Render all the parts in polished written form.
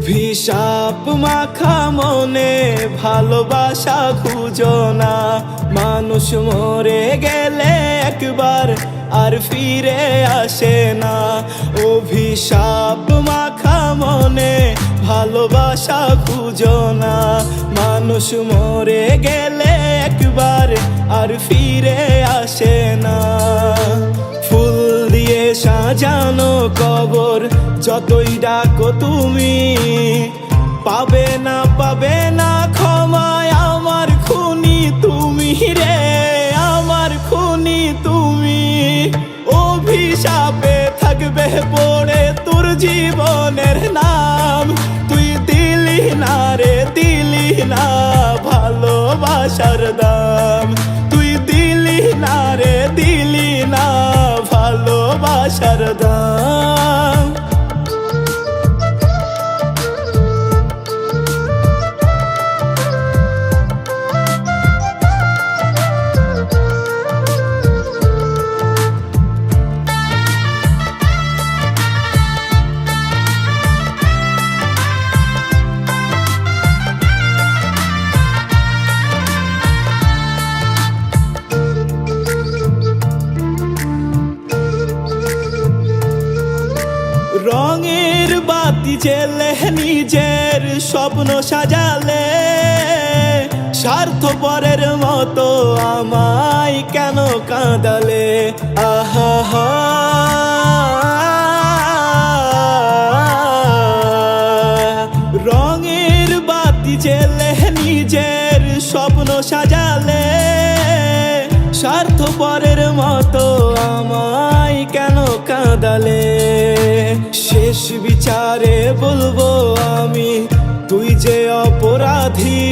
অভিশাপ মাখা মনে ভালোবাসা খুঁজো না। মানুষ মরে গেলে একবার আর ফিরে আসে না। অভিশাপ মাখা মনে ভালোবাসা খুঁজো না। মানুষ মরে গেলে একবার আর ফিরে আসে না। ফুল দিয়ে সাজানো কবর যতই ডাকো তুমি, পাবে না ক্ষমায় আমার খুনি তুমি রে, আমার খুনি তুমি। অভিশাপে থাকবে পড়ে তোর জীবনের নাম। তুই দিলি না রে, দিলি না ভালোবাসার দাম। তুই দিলি না রে, দিলি না ভালোবাসার দাম। রঙের বাতি জেলে নিজের স্বপ্ন সাজালে, স্বার্থপরের মতো আমায় কেন কাঁদালে? আহা হা, রঙের বাতি জেলে নিজের স্বপ্ন সাজালে, স্বার্থপরের মতো আমায় কেন কাঁদালে? শেষ বিচারে বলবো আমি, তুই যে অপরাধী।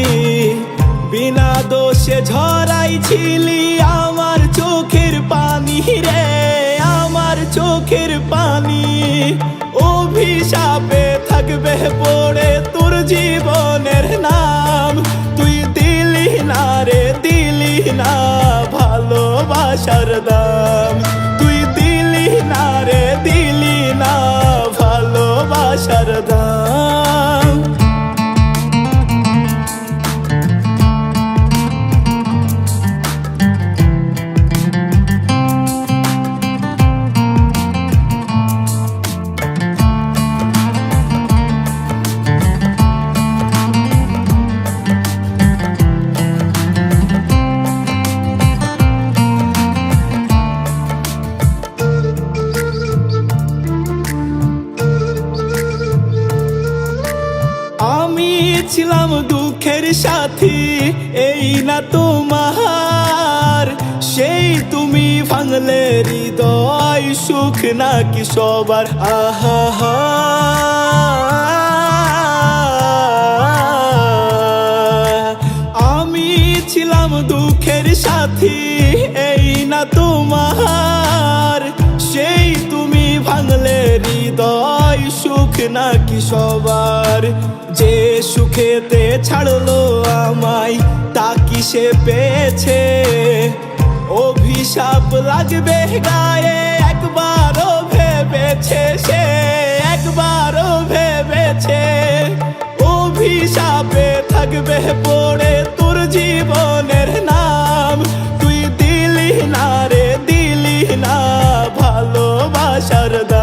বিনা দোষে ঝরাইছিলি আমার চোখের পানি রে, আমার চোখের পানি। অভিশাপে থাকবে পড়ে তোর জীবনের নাম। তুই দিলি না রে, দিলি না ভালোবাসার দাম। তুই দিলি না রে, দিলি না ভালোবাসার দাম। আমি ছিলাম দুঃখের সাথী, এই না তোমার। সেই তুমি ভাঙলে হৃদয়, সুখ নাকি সবার? আহা হা, আমি ছিলাম দুঃখের সাথী, এই না তোমার। সেই তুমি ভাঙলে হৃদয়, সুখ নাকি সবার? যে সুখেতে ছাড়লো আমায় তা কি সে পেয়েছে? অভিশাপ লাগবে গায়ে একবারও ভেবেছে সে, একবারও ভেবেছে? অভিশাপে থাকবে পড়ে তোর জীবনের নাম। তুই দিলি না রে, দিলি না ভালোবাসার দাম।